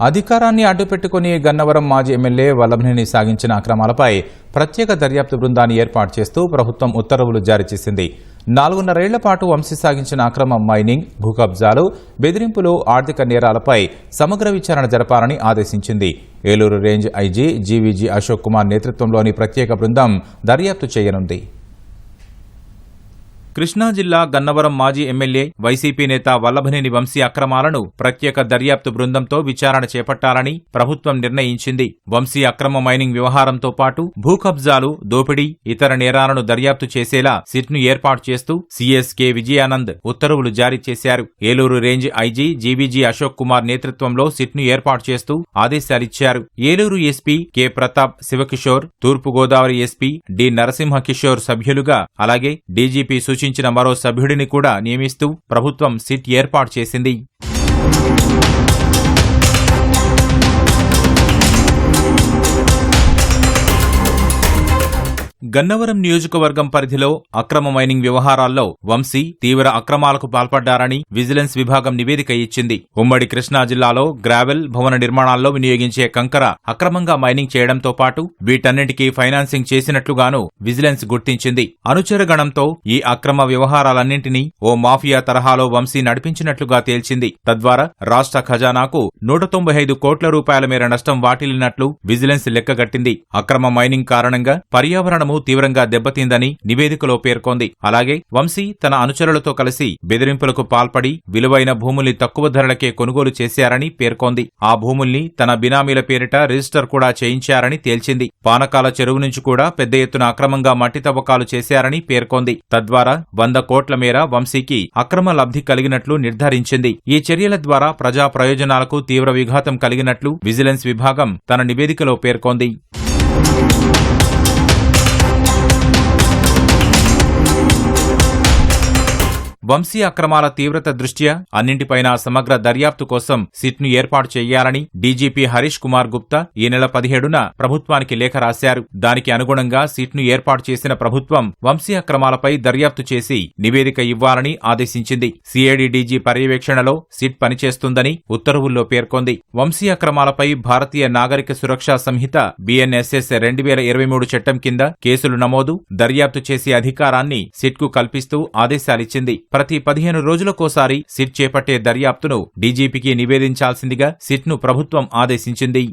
అధికారాన్ని అడ్డుపెట్టుకుని గన్నవరం మాజీ ఎమ్మెల్యే వల్లభనేని సాగించిన అక్రమాలపై ప్రత్యేక దర్యాప్తు బృందాన్ని ఏర్పాటు చేస్తూ ప్రభుత్వం ఉత్తర్వులు జారీ చేసింది. 4.5 ఏళ్ల పాటు వంశీ సాగించిన అక్రమ మైనింగ్, భూ కబ్జాలు, బెదిరింపులు, ఆర్థిక నేరాలపై సమగ్ర విచారణ జరపాలని ఆదేశించింది. Eluru range IG GVG Ashok Kumar నేతృత్వంలోని ప్రత్యేక బృందం దర్యాప్తు చేయనుంది. కృష్ణా జిల్లా గన్నవరం మాజీ ఎమ్మెల్యే వైసీపీ నేత వల్లభనేని వంశీ అక్రమాలను ప్రత్యేక దర్యాప్తు బృందంతో విచారణ చేపట్టాలని ప్రభుత్వం నిర్ణయించింది. వంశీ అక్రమ మైనింగ్ వ్యవహారంతో పాటు భూ కబ్జాలు, దోపిడీ, ఇతర నేరాలను దర్యాప్తు చేసేలా సిట్ను ఏర్పాటు చేస్తూ సీఎస్ కె విజయానంద్ ఉత్తర్వులు జారీ చేశారు. Eluru range IG GVG Ashok Kumar నేతృత్వంలో సిట్ను ఏర్పాటు చేస్తూ ఆదేశాలిచ్చారు. ఏలూరు ఎస్పీ కె ప్రతాప్ శివకిషోర్, తూర్పుగోదావరి ఎస్పీ డి నరసింహ కిషోర్ సభ్యులుగా, అలాగే డీజీపీ సూచించిన మరో సభ్యుడిని కూడా నియమిస్తూ ప్రభుత్వం సిట్ ఏర్పాటు చేసింది. గన్నవరం నియోజకవర్గం పరిధిలో అక్రమ మైనింగ్ వ్యవహారాల్లో వంశీ తీవ్ర అక్రమాలకు పాల్పడ్డారని విజిలెన్స్ విభాగం నివేదిక ఇచ్చింది. ఉమ్మడి కృష్ణా జిల్లాలో గ్రావెల్, భవన నిర్మాణాల్లో వినియోగించే కంకర అక్రమంగా మైనింగ్ చేయడంతో పాటు వీటన్నిటికీ ఫైనాన్సింగ్ చేసినట్లుగాను విజిలెన్స్ గుర్తించింది. అనుచరగణంతో ఈ అక్రమ వ్యవహారాలన్నింటినీ ఓ మాఫియా తరహాలో వంశీ నడిపించినట్లుగా తేల్చింది. తద్వారా రాష్ట్ర ఖజానాకు 195 కోట్ల రూపాయల మేర నష్టం వాటిల్లినట్లు విజిలెన్స్ లెక్కగట్టింది. అక్రమ మైనింగ్ కారణంగా పర్యావరణము తీవ్రంగా దెబ్బతిందని నివేదికలో పేర్కొంది. అలాగే వంశీ తన అనుచరులతో కలిసి బెదిరింపులకు పాల్పడి విలువైన భూముల్ని తక్కువ ధరలకే కొనుగోలు చేశారని పేర్కొంది. ఆ భూముల్ని తన బినామీల పేరిట రిజిస్టర్ కూడా చేయించారని తేల్చింది. పానకాల చెరువు నుంచి కూడా పెద్ద ఎత్తున అక్రమంగా మట్టి తవ్వకాలు చేశారని పేర్కొంది. తద్వారా 100 కోట్ల మేర వంశీకి అక్రమ లబ్ధి కలిగినట్లు నిర్ధారించింది. ఈ చర్యల ద్వారా ప్రజా ప్రయోజనాలకు తీవ్ర విఘాతం కలిగినట్లు విజిలెన్స్ విభాగం తన నివేదికలో పేర్కొంది. వంశీ అక్రమాల తీవ్రత దృష్ట్యా అన్నింటిపైనా సమగ్ర దర్యాప్తు కోసం సిట్ను ఏర్పాటు చేయాలని డీజీపీ హరీష్ కుమార్ గుప్తా ఈ నెల 17న ప్రభుత్వానికి లేఖ రాశారు. దానికి అనుగుణంగా సిట్ను ఏర్పాటు చేసిన ప్రభుత్వం వంశీ అక్రమాలపై దర్యాప్తు చేసి నివేదిక ఇవ్వాలని ఆదేశించింది. సిఐడి డీజీ పర్యవేక్షణలో సిట్ పనిచేస్తుందని ఉత్తర్వుల్లో పేర్కొంది. వంశీ అక్రమాలపై భారతీయ నాగరిక సురక్షా సంహిత BNSS 2023 చట్టం కింద కేసులు నమోదు, దర్యాప్తు చేసే అధికారాన్ని సిట్కు కల్పిస్తూ ఆదేశాలిచ్చింది. ప్రతి 15 రోజులకోసారి సిట్ చేపట్టే దర్యాప్తును డీజీపీకి నివేదించాల్సిందిగా సిట్ను ప్రభుత్వం ఆదేశించింది.